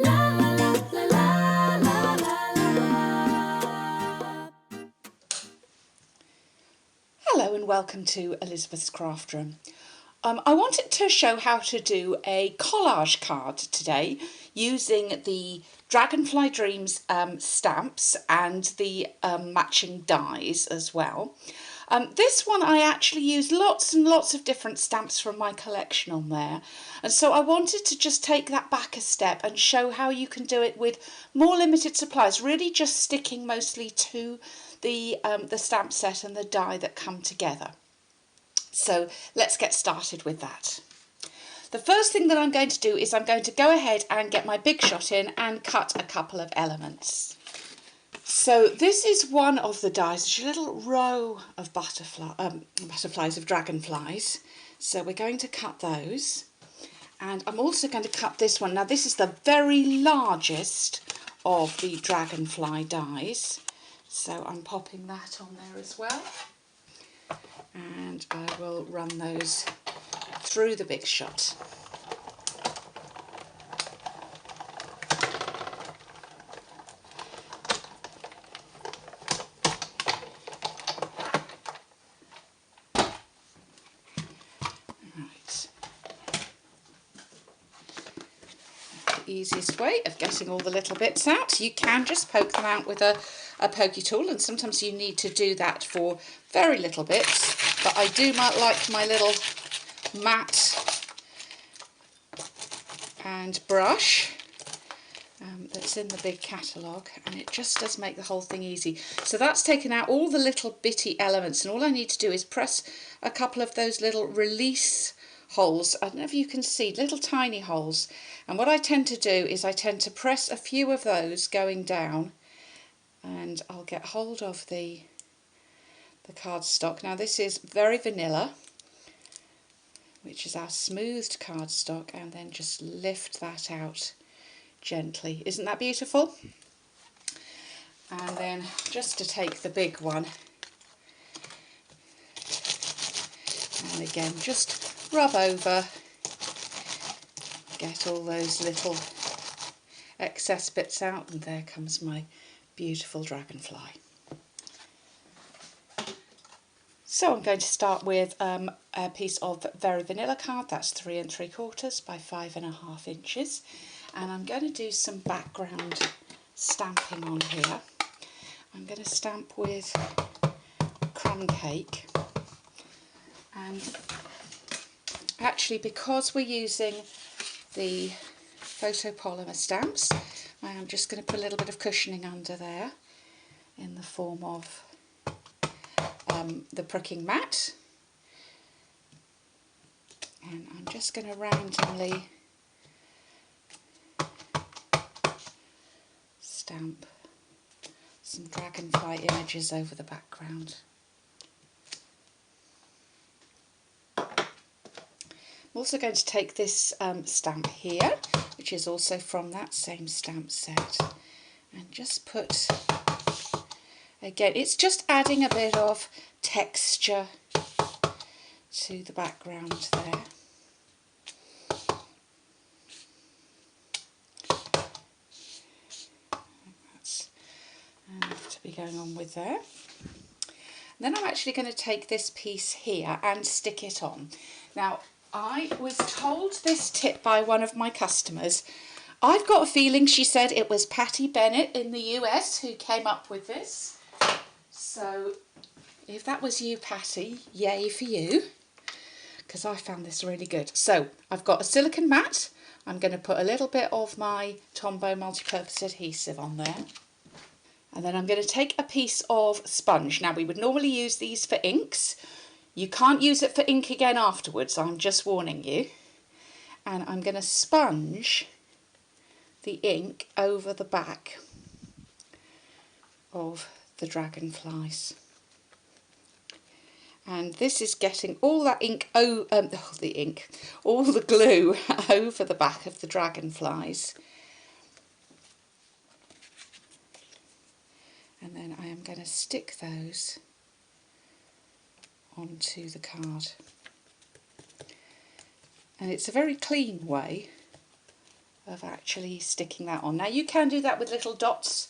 Hello and welcome to Elizabeth's Craft Room. I wanted to show how to do a collage card today using the Dragonfly Dreams stamps and the matching dies as well. This one I actually used lots and lots of different stamps from my collection on there, and so I wanted to just take that back a step and show how you can do it with more limited supplies, really just sticking mostly to the stamp set and the die that come together. So let's get started with that. The first thing that I'm going to do is I'm going to go ahead and get my Big Shot in and cut a couple of elements. So this is one of the dies. It's a little row of dragonflies. So we're going to cut those. And I'm also going to cut this one. Now this is the very largest of the dragonfly dies. So I'm popping that on there as well. And I will run those through the Big Shot. Right. The easiest way of getting all the little bits out, you can just poke them out with a pokey tool, and sometimes you need to do that for very little bits, but I do like my little mat and brush that's in the big catalogue, and it just does make the whole thing easy. So that's taken out all the little bitty elements, and all I need to do is press a couple of those little release holes. I don't know if you can see, little tiny holes, and what I tend to do is I tend to press a few of those going down, and I'll get hold of the cardstock. Now this is very vanilla, which is our smoothed cardstock, and then just lift that out gently. Isn't that beautiful? And then just to take the big one, and again just rub over, get all those little excess bits out, and there comes my beautiful dragonfly. So I'm going to start with a piece of very vanilla card. That's 3 3/4 by 5.5 inches, and I'm going to do some background stamping on here. I'm going to stamp with crumb cake, and actually because we're using the photopolymer stamps, I am just going to put a little bit of cushioning under there in the form of the pricking mat, and I'm just going to randomly stamp some dragonfly images over the background. I'm also going to take this stamp here, which is also from that same stamp set, and just put, again, it's just adding a bit of texture to the background there. That's enough to be going on with there. And then I'm actually going to take this piece here and stick it on. Now, I was told this tip by one of my customers. I've got a feeling she said it was Patty Bennett in the US who came up with this. So if that was you, Patty, yay for you, because I found this really good. So I've got a silicone mat. I'm going to put a little bit of my Tombow multi-purpose adhesive on there. And then I'm going to take a piece of sponge. Now we would normally use these for inks. You can't use it for ink again afterwards, I'm just warning you. And I'm going to sponge the ink over the back of the dragonflies. And this is getting all that ink, all the glue over the back of the dragonflies. And then I am going to stick those onto the card. And it's a very clean way of actually sticking that on. Now you can do that with little dots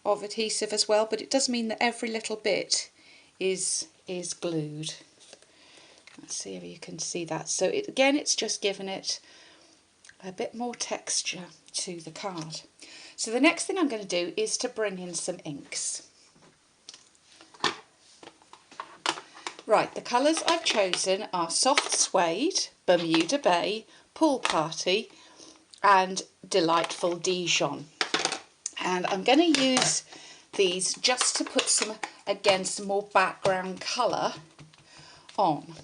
of adhesive as well, but it does mean that every little bit is glued. Let's see if you can see that. So again, it's just given it a bit more texture to the card. So the next thing I'm going to do is to bring in some inks. Right, the colours I've chosen are Soft Suede, Bermuda Bay, Pool Party and Delightful Dijon. And I'm going to use these just to put some more background colour on.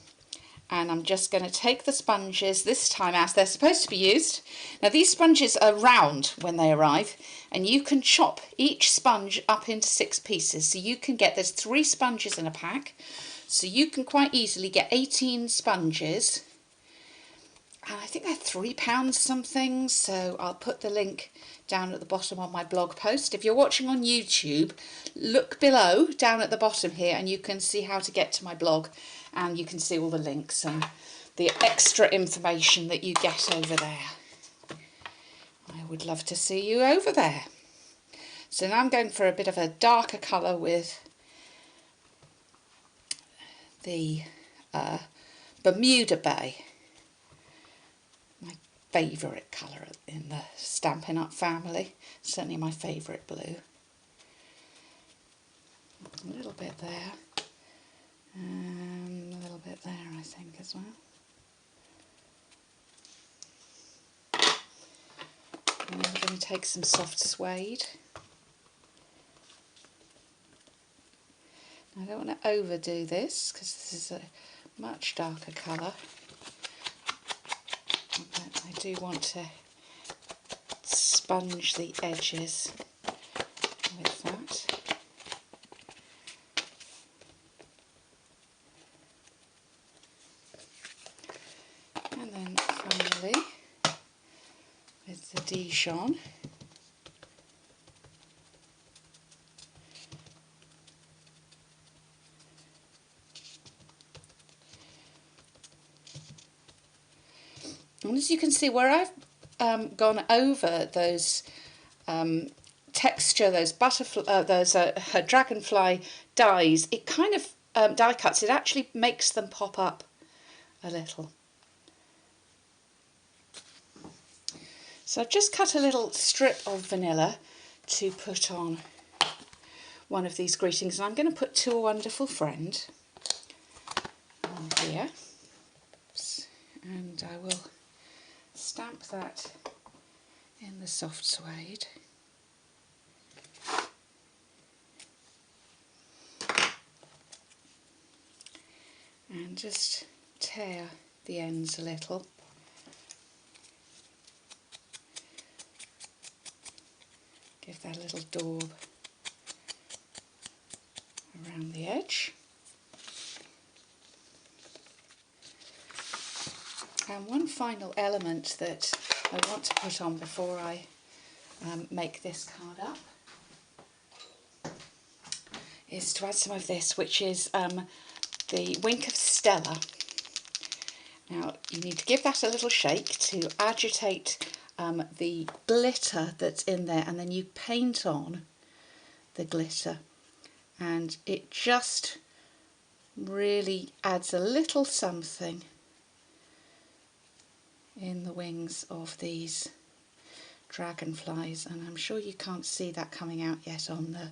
And I'm just going to take the sponges this time as they're supposed to be used. Now these sponges are round when they arrive, and you can chop each sponge up into 6 pieces. So you can get, there's 3 sponges in a pack, so you can quite easily get 18 sponges. And I think they're £3 something, so I'll put the link down at the bottom on my blog post. If you're watching on YouTube, look below down at the bottom here and you can see how to get to my blog, and you can see all the links and the extra information that you get over there. I would love to see you over there. So now I'm going for a bit of a darker colour with the Bermuda Bay. My favourite colour in the Stampin' Up family, certainly my favourite blue. A little bit there, and a little bit there I think as well. And then we're going to take some Soft Suede. I don't want to overdo this because this is a much darker colour. But I do want to sponge the edges with that. And then finally with the Dijon. And as you can see, where I've gone over those texture, those butterfly, dragonfly dies, it kind of die cuts. It actually makes them pop up a little. So I've just cut a little strip of vanilla to put on one of these greetings, and I'm going to put To a Wonderful Friend on here, and I will stamp that in the Soft Suede. And just tear the ends a little. Give that a little daub around the edge. And one final element that I want to put on before I make this card up is to add some of this, which is the Wink of Stella. Now you need to give that a little shake to agitate the glitter that's in there, and then you paint on the glitter, and it just really adds a little something in the wings of these dragonflies, and I'm sure you can't see that coming out yet on the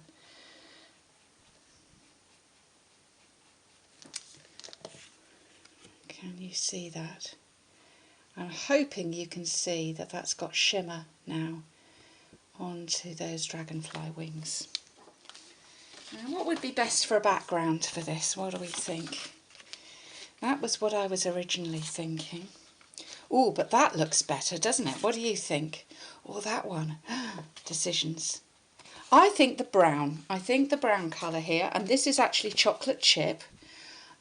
can you see that? I'm hoping you can see that that's got shimmer now onto those dragonfly wings. Now, what would be best for a background for this? What do we think? That was what I was originally thinking. Oh, but that looks better, doesn't it? What do you think? Oh, that one. Decisions. I think the brown. I think the brown colour here, and this is actually chocolate chip.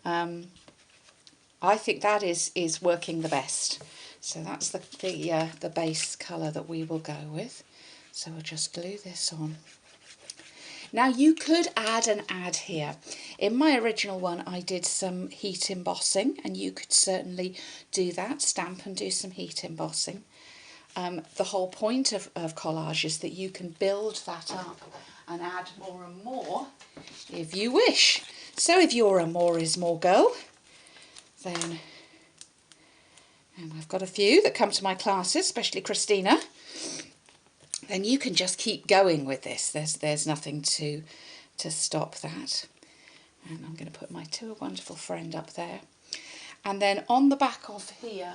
I think that is working the best. So that's the base colour that we will go with. So we'll just glue this on. Now you could add an ad here. In my original one I did some heat embossing, and you could certainly do that, stamp and do some heat embossing. the whole point of collage is that you can build that up and add more and more if you wish. So if you're a more is more girl, then, and I've got a few that come to my classes, especially Christina, then you can just keep going with this. There's nothing to stop that. And I'm going to put my To a Wonderful Friend up there. And then on the back of here,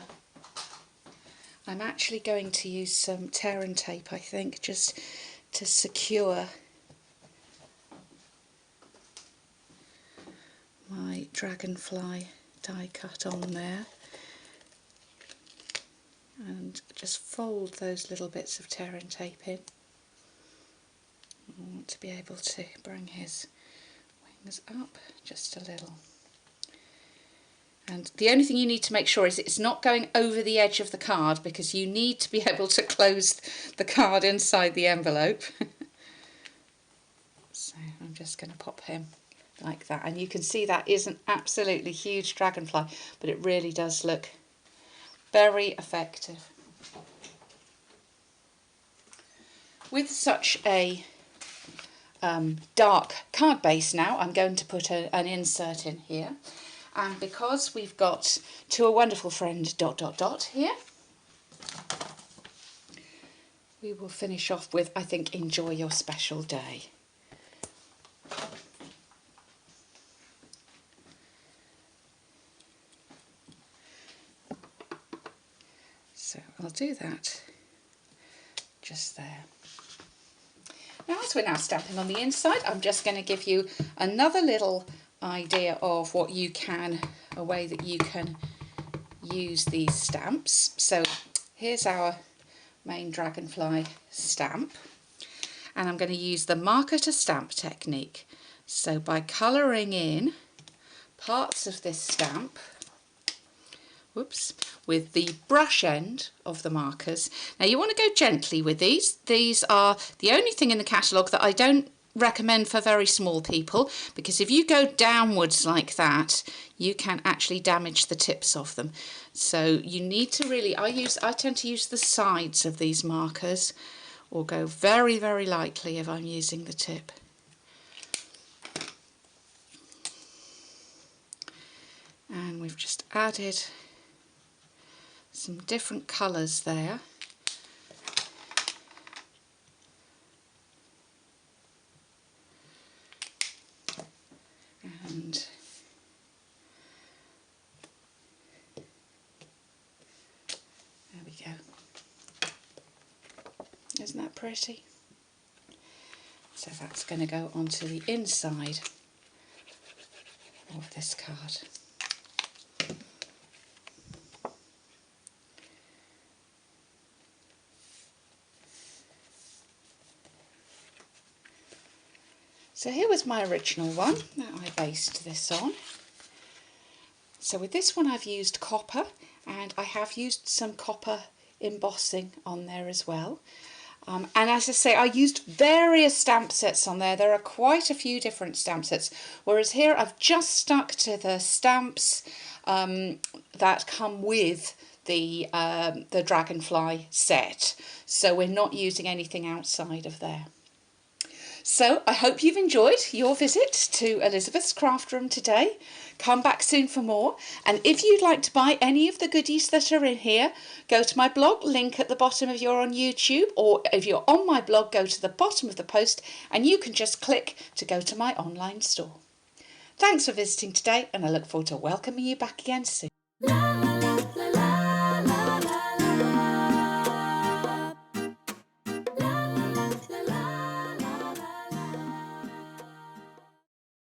I'm actually going to use some tear and tape, I think, just to secure my Dragonfly die cut on there, and just fold those little bits of tear and tape in. I want to be able to bring his wings up just a little. And the only thing you need to make sure is it's not going over the edge of the card, because you need to be able to close the card inside the envelope. So I'm just going to pop him like that, and you can see that is an absolutely huge dragonfly, but it really does look very effective. With such a dark card base now, I'm going to put an insert in here, and because we've got To a Wonderful Friend ... here, we will finish off with, I think, Enjoy Your Special Day. So I'll do that just there. Now, as we're now stamping on the inside, I'm just going to give you another little idea of what you can, a way that you can use these stamps. So here's our main Dragonfly stamp, and I'm going to use the marker to stamp technique. So by colouring in parts of this stamp, with the brush end of the markers. Now you want to go gently with these. These are the only thing in the catalogue that I don't recommend for very small people, because if you go downwards like that, you can actually damage the tips of them. So you need to really, I tend to use the sides of these markers, or go very, very lightly if I'm using the tip. And we've just added some different colours there. And there we go. Isn't that pretty? So that's going to go onto the inside of this card. So here was my original one that I based this on. So with this one I've used copper, and I have used some copper embossing on there as well. And as I say, I used various stamp sets on there. There are quite a few different stamp sets, whereas here I've just stuck to the stamps that come with the Dragonfly set. So we're not using anything outside of there. So I hope you've enjoyed your visit to Elizabeth's craft room today. Come back soon for more, and if you'd like to buy any of the goodies that are in here, go to my blog, link at the bottom if you're on YouTube, or if you're on my blog, go to the bottom of the post and you can just click to go to my online store. Thanks for visiting today, and I look forward to welcoming you back again soon.